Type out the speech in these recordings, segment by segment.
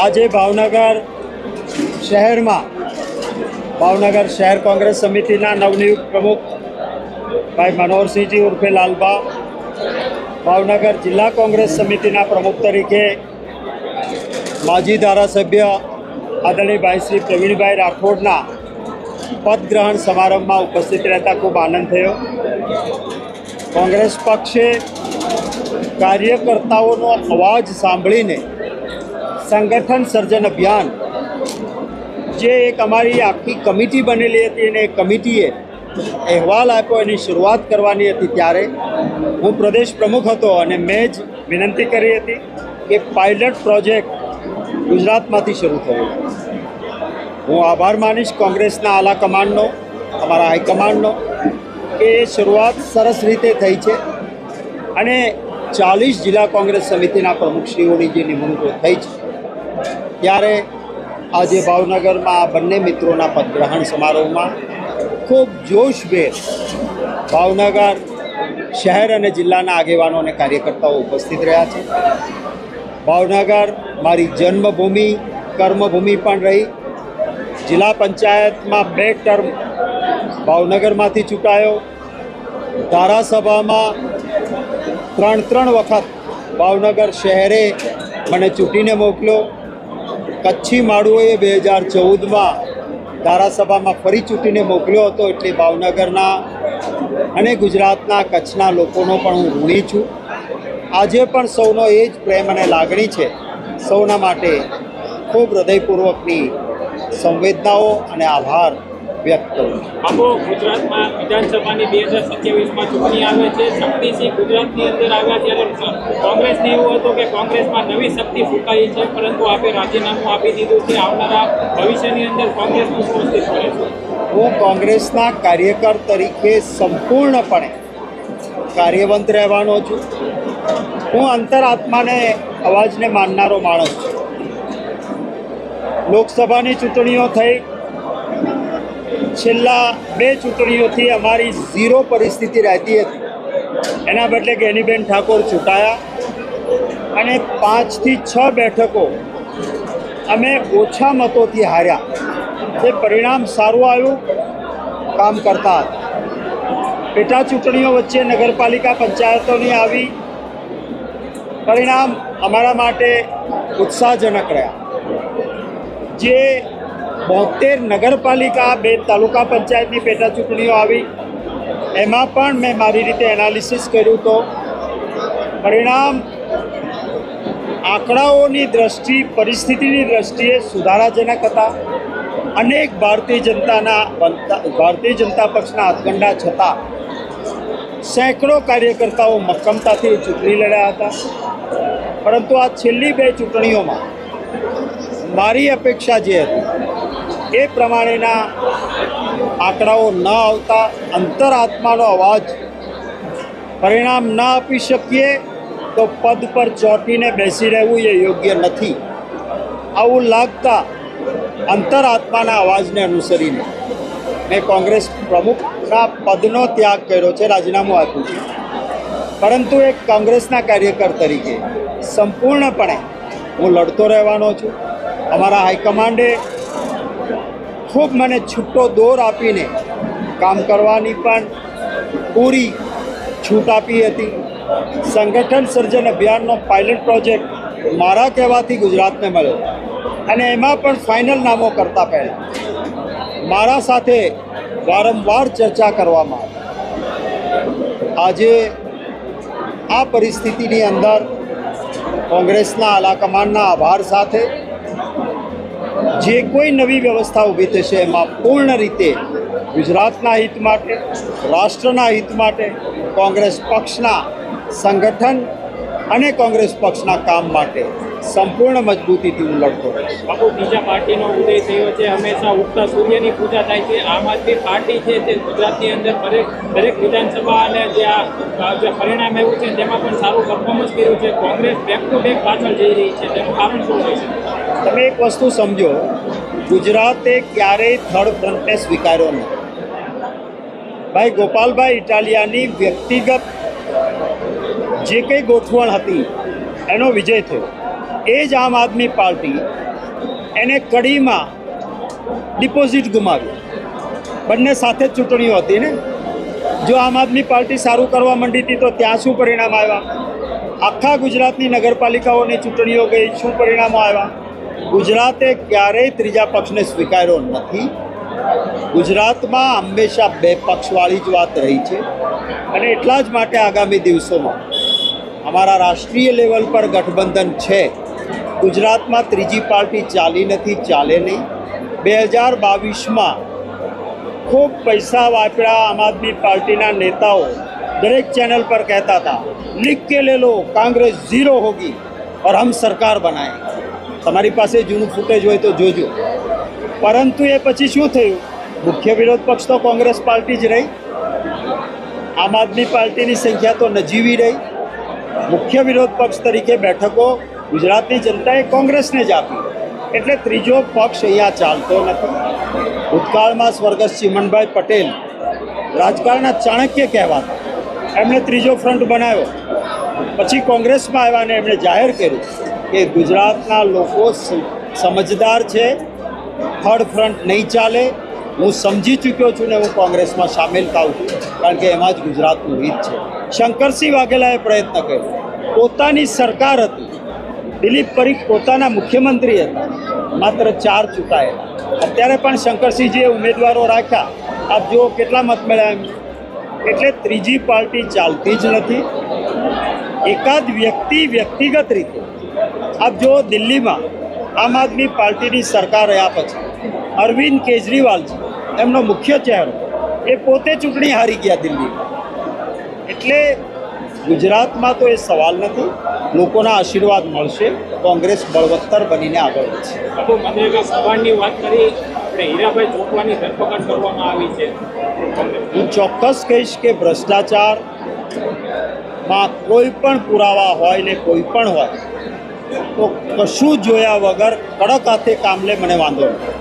આજે ભાવનગર શહેરમાં ભાવનગર શહેર કોંગ્રેસ સમિતિના નવનિયુક્ત પ્રમુખ ભાઈ મનોહરસિંહજી ઉર્ફે લાલબા, ભાવનગર જિલ્લા કોંગ્રેસ સમિતિના પ્રમુખ તરીકે માજી ધારાસભ્ય આદરણીય ભાઈ શ્રી પ્રવીણભાઈ રાઠોડના પદગ્રહણ સમારંભમાં ઉપસ્થિત રહેતા ખૂબ આનંદ થયો. કોંગ્રેસ પક્ષે કાર્યકર્તાઓનો અવાજ સાંભળીને સંગઠન સર્જન અભિયાન, જે એક અમારી આખી કમિટી બનેલી હતી અને એ કમિટીએ અહેવાલ આપ્યો, એની શરૂઆત કરવાની હતી. ત્યારે હું પ્રદેશ પ્રમુખ હતો અને મેં જ વિનંતી કરી હતી કે પાયલટ પ્રોજેક્ટ ગુજરાતમાંથી શરૂ થયો. હું આભાર માનીશ કોંગ્રેસના આલા કમાન્ડનો, અમારા હાઈકમાન્ડનો, કે એ શરૂઆત સરસ રીતે થઈ છે અને 40 જિલ્લા કોંગ્રેસ સમિતિના પ્રમુખશ્રીઓની જે નિમણૂકો થઈ છે, ત્યારે આજે ભાવનગરમાં આ બંને મિત્રોના પદગ્રહણ સમારોહમાં ખૂબ જોશભેર ભાવનગર શહેર અને જિલ્લાના આગેવાનો અને કાર્યકર્તાઓ ઉપસ્થિત રહ્યા છે. ભાવનગર મારી જન્મભૂમિ, કર્મભૂમિ પણ રહી. જિલ્લા પંચાયતમાં 2 ટર્મ ભાવનગરમાંથી ચૂંટાયો. ધારાસભામાં 3 વખત ભાવનગર શહેરે મને ચૂંટીને મોકલ્યો. કચ્છી માળુઓએ 2014માં ધારાસભામાં ફરી ચૂંટીને મોકલ્યો હતો. એટલે ભાવનગરના અને ગુજરાતના કચ્છના લોકોનો પણ હું ઋણી છું. આજે પણ સૌનો એ જ પ્રેમ અને લાગણી છે. સૌના માટે ખૂબ હૃદયપૂર્વકની સંવેદનાઓ અને આભાર વ્યક્ત કરું છું. આબો ગુજરાતમાં વિધાનસભાની 2027માં ચૂંટણી આવે છે. શક્તિસિંહ ગુજરાતની અંદર આવ્યા ત્યારે કોંગ્રેસને એવું હતું કે કોંગ્રેસમાં નવી શક્તિ ફૂંકાઈ છે, પરંતુ આપે રાજીનામું આપી દીધું છે. આવનારા ભવિષ્યની અંદર કોંગ્રેસનું શું અસ્તિત્વ રહેશે? હું કોંગ્રેસના કાર્યકર તરીકે સંપૂર્ણપણે કાર્યવંત રહેવાનો છું. હું અંતરાત્માને, અવાજને માનનારો માણસ છું. લોકસભાની ચૂંટણીઓ થઈ, છેલ્લા 2 ચૂંટણીઓથી અમારી 0 પરિસ્થિતિ રહેતી હતી. એના બદલે ગેનીબેન ઠાકોર ચૂંટાયા અને 5 થી 6 બેઠકો અમે ઓછા મતોથી હાર્યા. તે પરિણામ સારું આવ્યું, કામ કરતા હતા. પેટા ચૂંટણીઓ વચ્ચે નગરપાલિકા પંચાયતોની આવી, પરિણામ અમારા માટે ઉત્સાહજનક રહ્યા. જે 72 નગરપાલિકા, 2 તાલુકા પંચાયતની પેટા ચૂંટણીઓ આવી, એમાં પણ મેં મારી રીતે એનાલિસિસ કર્યું તો પરિણામ આંકડાઓની દ્રષ્ટિ, પરિસ્થિતિની દ્રષ્ટિએ સુધારાજનક હતા. અનેક ભારતીય જનતા પક્ષના હાથગંડા છતાં સેંકડો કાર્યકર્તાઓ મક્કમતાથી ચૂંટણી લડ્યા હતા. પરંતુ આ છેલ્લી 2 ચૂંટણીઓમાં મારી અપેક્ષા જે હતી એ પ્રમાણેના આંકડાઓ ન આવતા, અંતરાત્માનો અવાજ પરિણામ ન આપી શકીએ તો પદ પર ચોંટીને બેસી રહેવું એ યોગ્ય નથી. આવું લાગતા અંતરાત્માના અવાજને અનુસરીને મેં કોંગ્રેસ પ્રમુખના પદનો ત્યાગ કર્યો છે, રાજીનામું આપ્યું છે. પરંતુ એક કોંગ્રેસના કાર્યકર તરીકે સંપૂર્ણપણે હું લડતો રહેવાનો છું. અમારા હાઈકમાન્ડે ખૂબ મને છૂટો દોર આપીને કામ કરવાની પણ પૂરી છૂટ આપી હતી. સંગઠન સર્જન અભિયાનનો પાયલટ પ્રોજેક્ટ મારા કહેવાથી ગુજરાતને મળ્યો અને એમાં પણ ફાઇનલ નામો કરતાં પહેલાં મારા સાથે વારંવાર ચર્ચા કરવામાં આવી. આજે આ પરિસ્થિતિની અંદર કોંગ્રેસના આલાકમાનના આભાર સાથે જે કોઈ નવી વ્યવસ્થા ઊભી થશે એમાં પૂર્ણ રીતે ગુજરાતના હિત માટે, રાષ્ટ્રના હિત માટે, કોંગ્રેસ પક્ષના સંગઠન અને કોંગ્રેસ પક્ષના કામ માટે સંપૂર્ણ મજબૂતીથી હું લડતો રહીશ. બાપુ, બીજા પાર્ટીનો ઉદય થયો છે. હંમેશા ઉગતા સૂર્યની પૂજા થાય છે. આમ આદમી પાર્ટી છે તે ગુજરાતની અંદર દરેક વિધાનસભા અને જે પરિણામ આવ્યું છે તેમાં પણ સારું પરફોર્મન્સ કર્યું છે. કોંગ્રેસ બેક ટુ બેક પાછળ જઈ રહી છે, તેનું કારણ શું હોય છે? તમે એક વસ્તુ સમજો, ગુજરાતે ક્યારેય થર્ડ ફ્રન્ટને સ્વીકાર્યો નથી. ભાઈ ગોપાલભાઈ ઇટાલિયાની વ્યક્તિગત જે કંઈ ગોઠવણ હતી એનો વિજય થયો. એ જ આમ આદમી પાર્ટી એને કડીમાં ડિપોઝિટ ગુમાવ્યું. બંને સાથે જ ચૂંટણીઓ હતી ને. જો આમ આદમી પાર્ટી સારું કરવા માંડી હતી તો ત્યાં શું પરિણામ આવ્યા? આખા ગુજરાતની નગરપાલિકાઓની ચૂંટણીઓ ગઈ, શું પરિણામો આવ્યા? ગુજરાતે ક્યારેય ત્રીજા પક્ષને સ્વીકાર્યો નથી. ગુજરાતમાં હંમેશા બે પક્ષવાળી જ વાત રહી છે અને એટલા જ માટે આગામી દિવસોમાં અમારા રાષ્ટ્રીય લેવલ પર ગઠબંધન છે. ગુજરાતમાં ત્રીજી પાર્ટી ચાલી નથી, ચાલે નહીં. 2022માં ખૂબ પૈસા વાપર્યા આમ આદમી પાર્ટીના નેતાઓ દરેક ચેનલ પર કહેતા હતા, लिख के ले लो कांग्रेस जीरो होगी और हम सरकार बनाएंगे. તમારી પાસે જૂનું ફૂટેજ હોય તો જોજો. પરંતુ એ પછી શું થયું? મુખ્ય વિરોધ પક્ષ તો કોંગ્રેસ પાર્ટી જ રહી. આમ આદમી પાર્ટીની સંખ્યા તો નજીવી રહી. મુખ્ય વિરોધ પક્ષ તરીકે બેઠકો ગુજરાતની જનતાએ કોંગ્રેસને જ આપી. એટલે ત્રીજો પક્ષ અહીંયા ચાલતો નથી. ભૂતકાળમાં સ્વર્ગસ્થ ચિમનભાઈ પટેલ રાજકારણના ચાણક્ય કહેવાતા, એમણે ત્રીજો ફ્રન્ટ બનાવ્યો. પછી કોંગ્રેસમાં આવ્યા અને એમણે જાહેર કર્યું કે ગુજરાતના લોકો સમજદાર છે, થર્ડ ફ્રન્ટ નહીં ચાલે. હું સમજી ચૂક્યો છું ને હું કોંગ્રેસમાં સામેલ થાઉં છું, કારણ કે એમાં જ ગુજરાતનું હિત છે. શંકરસિંહ વાઘેલાએ પ્રયત્ન કર્યો. પોતાની સરકાર હતી, દિલીપ પરીખ પોતાના મુખ્યમંત્રી હતા, માત્ર 4 ચૂંટાયેલા. અત્યારે પણ શંકરસિંહજીએ ઉમેદવારો રાખ્યા. આપ જુઓ કેટલા મત મળ્યા એમ. એટલે ત્રીજી પાર્ટી ચાલતી જ નથી. એકાદ વ્યક્તિ વ્યક્તિગત રીતે આપ જુઓ, દિલ્હીમાં આમ આદમી પાર્ટીની સરકાર રહ્યા પછી અરવિંદ કેજરીવાલ છે એમનો મુખ્ય ચહેરો, એ પોતે ચૂંટણી હારી ગયા દિલ્હીમાં. એટલે ગુજરાતમાં તો એ સવાલ નથી. લોકોના આશીર્વાદ મળશે, કોંગ્રેસ બળવત્તર બનીને આગળ વધશે. મનરેગા સવારની વાત કરી, આપણે હીરાભાઈ ચોટવાની ધરપકડ કરવામાં આવી છે. હું ચોક્કસ કહીશ કે ભ્રષ્ટાચારમાં કોઈ પણ પુરાવા હોય ને કોઈ પણ હોય તો કશું જોયા વગર કડક હાથે કામ લે, મને વાંધો નથી.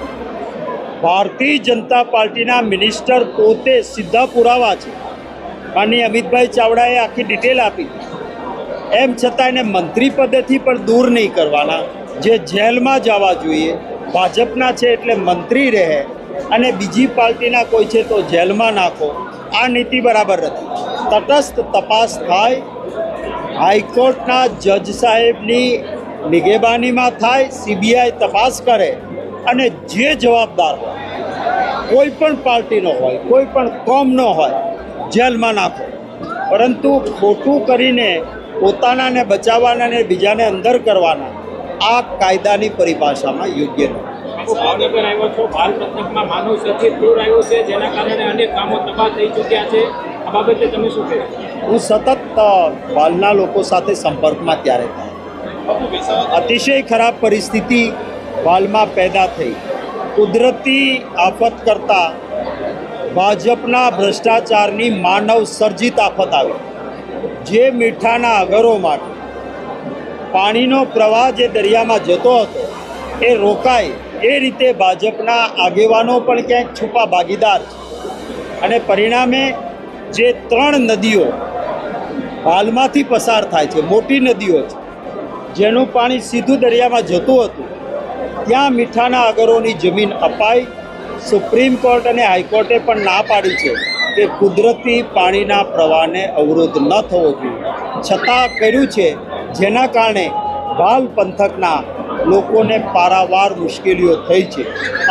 ભારતીય જનતા પાર્ટીના મિનિસ્ટર પોતે સીધા પુરાવા છે. માનનીય અમિતભાઈ ચાવડાએ આખી ડિટેલ આપી. એમ છતાં એને મંત્રી પદેથી પણ દૂર નહીં કરવાના. જે જેલમાં જવા જોઈએ, ભાજપના છે એટલે મંત્રી રહે અને બીજી પાર્ટીના કોઈ છે તો જેલમાં નાખો. આ નીતિ બરાબર નથી. તટસ્થ તપાસ થાય, હાઈકોર્ટના જજ સાહેબની નિગેબાનીમાં થાય, CBI તપાસ કરે અને જે જવાબદાર હોય, કોઈ પણ પાર્ટીનો હોય, કોઈ પણ કોમનો હોય, જેલમાં નાખો. પરંતુ ખોટું કરીને પોતાનાને બચાવવાના ને બીજાને અંદર કરવાના, આ કાયદાની પરિભાષામાં યોગ્ય નથી. ભાવનગર આવ્યો છો, બાલ પંથકમાં માનવ સચિવ દૂર આવ્યો છે, જેના કારણે અનેક કામો તબાહ થઈ ચૂક્યા છે. આ બાબતે તમે શું કહેશો? હું સતત બાલના લોકો સાથે સંપર્કમાં ત્યારે થાય. અતિશય ખરાબ પરિસ્થિતિ બાલમાં પેદા થઈ. કુદરતી આફત કરતાં ભાજપના ભ્રષ્ટાચારની માનવ સર્જિત આફત આવી. જે મીઠાના અગરો માટે પાણીનો પ્રવાહ જે દરિયામાં જતો હતો એ રોકાય, એ રીતે ભાજપના આગેવાનો પણ ક્યાંક છુપા ભાગીદાર છે. અને પરિણામે જે 3 નદીઓ હાલમાંથી પસાર થાય છે, મોટી નદીઓ છે, જેનું પાણી સીધું દરિયામાં જતું હતું, ત્યાં મીઠાના અગરોની જમીન અપાઈ. સુપ્રીમ કોર્ટ અને હાઈકોર્ટે પણ ના પાડી છે કે કુદરતી પાણીના પ્રવાહને અવરોધ ન થવો જોઈએ. છતાં કર્યું છે, જેના કારણે બાલ પંથકના લોકોને પારાવાર મુશ્કેલીઓ થઈ છે.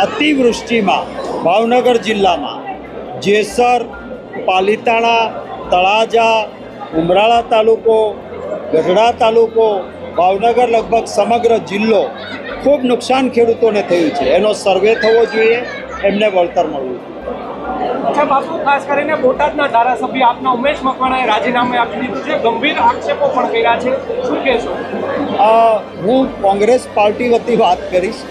અતિવૃષ્ટિમાં ભાવનગર જિલ્લામાં જેસર, પાલીતાણા, તળાજા, ઉમરાળા તાલુકો, ગઢડા તાલુકો, ભાવનગર લગભગ સમગ્ર જિલ્લો ખૂબ નુકસાન ખેડૂતોને થયું છે. એનો સર્વે થવો જોઈએ, એમને વળતર મળવું જોઈએ. અચ્છા બાપુ, ખાસ કરીને બોટાદના ધારાસભ્ય આપના ઉમેશ મકવાણાએ રાજીનામું આપી દીધું છે, ગંભીર આક્ષેપો પણ કર્યા છે, શું કહેશો? હું કોંગ્રેસ પાર્ટી વતી વાત કરીશ.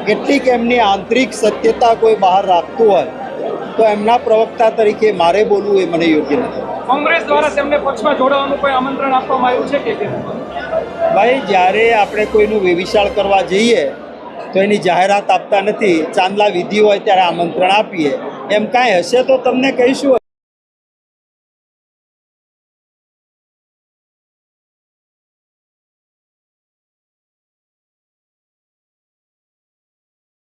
કેટલીક એમની આંતરિક સત્યતા કોઈ બહાર રાખતું હોય તો એમના પ્રવક્તા તરીકે મારે બોલવું એ મને યોગ્ય નથી. કોંગ્રેસ દ્વારા તેમને પક્ષમાં જોડાવાનું કોઈ આમંત્રણ આપવામાં આવ્યું છે કે? ભાઈ, જ્યારે આપણે કોઈનું વેવિશાળ કરવા જઈએ તો એની જાહેરાત આપતા નથી. ચાંદલા વિધિ હોય ત્યારે આમંત્રણ આપીએ. એમ કાંઈ હશે તો તમને કહીશું.